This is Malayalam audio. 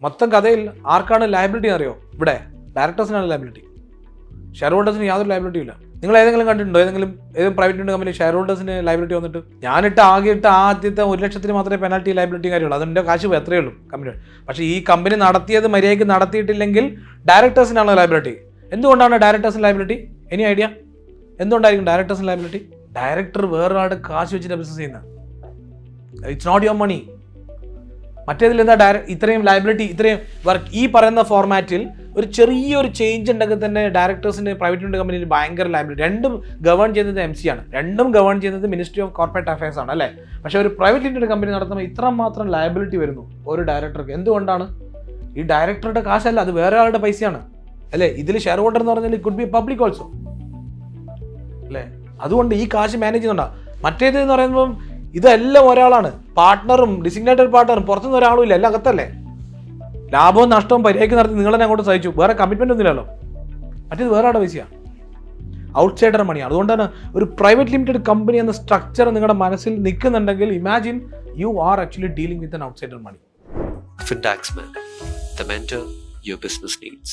മൊത്തം കഥയിൽ ആർക്കാണ് ലയബിലിറ്റി അറിയോ? ഇവിടെ ഡയറക്ടേഴ്സിനാണ് ലയബിലിറ്റി. ഷെയർ ഹോൾഡേഴ്സിന് യാതൊരു ലയബിലിറ്റി ഇല്ല. നിങ്ങൾ ഏതെങ്കിലും കണ്ടിട്ടുണ്ടോ ഏതെങ്കിലും പ്രൈവറ്റ് ലിമിറ്റഡ് കമ്പനി ഷെയർ ഹോൾഡേഴ്സിന് ലയബിലിറ്റി വന്നിട്ട്? ആദ്യത്തെ 1 ലക്ഷത്തിന് മാത്രമേ പെനാൽറ്റി ലയബിലിറ്റി കാര്യമുള്ളൂ. അതിൻ്റെ കാശ് എത്രയേ ഉള്ളൂ കമ്പനി. പക്ഷേ ഈ കമ്പനി നടത്തിയത് മര്യാദയ്ക്ക് നടത്തിയിട്ടില്ലെങ്കിൽ ഡയറക്ടേഴ്സിനാണ് ലയബിലിറ്റി. എന്തുകൊണ്ടാണ് ഡയറക്ടേഴ്സിന് ലയബിലിറ്റി? Any idea? എന്തുകൊണ്ടായിരിക്കും ഡയറക്ടേഴ്സിന് ലയബിലിറ്റി? ഡയറക്ടർ വേറൊരാളുടെ കാശ് വെച്ചിട്ട് ബിസിനസ് ചെയ്യുന്നത്. It's not your money. മറ്റേതിൽ എന്താ ഇത്രയും ലയബിലിറ്റി, ഇത്രയും വർക്ക്. ഈ പറയുന്ന ഫോർമാറ്റിൽ ഒരു ചെറിയൊരു ചേഞ്ച് ഉണ്ടെങ്കിൽ തന്നെ ഡയറക്ടേഴ്സിന് പ്രൈവറ്റ് ലിമിറ്റഡ് കമ്പനിയിൽ ഭയങ്കര ലയബിലിറ്റി. രണ്ടും ഗവേൺ ചെയ്യുന്നത് MC ആണ്, രണ്ടും ഗവേൺ ചെയ്യുന്നത് മിനിസ്ട്രി ഓഫ് കോർപ്പറേറ്റ് അഫയേഴ്സ് ആണ് അല്ലേ. പക്ഷേ ഒരു പ്രൈവറ്റ് ലിമിറ്റഡ് കമ്പനി നടത്തുമ്പോൾ ഇത്രമാത്രം ലയബിലിറ്റി വരുന്നു ഒരു ഡയറക്ടർക്ക്. എന്തുകൊണ്ടാണ്? ഈ ഡയറക്ടറുടെ കാശല്ല, അത് വേറെ ആളുടെ പൈസയാണ് അല്ലേ. ഇതിൽ ഷെയർ ഹോൾഡർ എന്ന് പറഞ്ഞാൽ കുഡ് ബി പബ്ലിക് ഓൾസോ അല്ലേ. അതുകൊണ്ട് ഈ കാശ് മാനേജ് ചെയ്യുന്നുണ്ടാ. മറ്റേത് എന്ന് പറയുമ്പം ഇതെല്ലാം ഒരാളാണ്, പാർട്ട്ണറും ഡിസിഗ്നേറ്റഡ് പാർട്ട്ണറും, പുറത്തുനിന്ന് ഒരാളും ഇല്ല, എല്ലാം അകത്തല്ലേ. ലാഭവും നഷ്ടവും പരിഹാരം നടത്തി നിങ്ങളെന്നെ അങ്ങോട്ട് സഹിച്ചു, വേറെ കമ്മിറ്റ്മെന്റ് ഒന്നുമില്ലല്ലോ. മറ്റേത് വേറെ ആളുടെ പൈസയാണ്, ഔട്ട്സൈഡർ മണിയാണ്. അതുകൊണ്ടാണ് ഒരു പ്രൈവറ്റ് ലിമിറ്റഡ് കമ്പനി എന്ന സ്ട്രക്ചർ നിങ്ങളുടെ മനസ്സിൽ നിൽക്കുന്നുണ്ടെങ്കിൽ imagine you are actually dealing with an outsider money. Fintaxman, the mentor your business needs.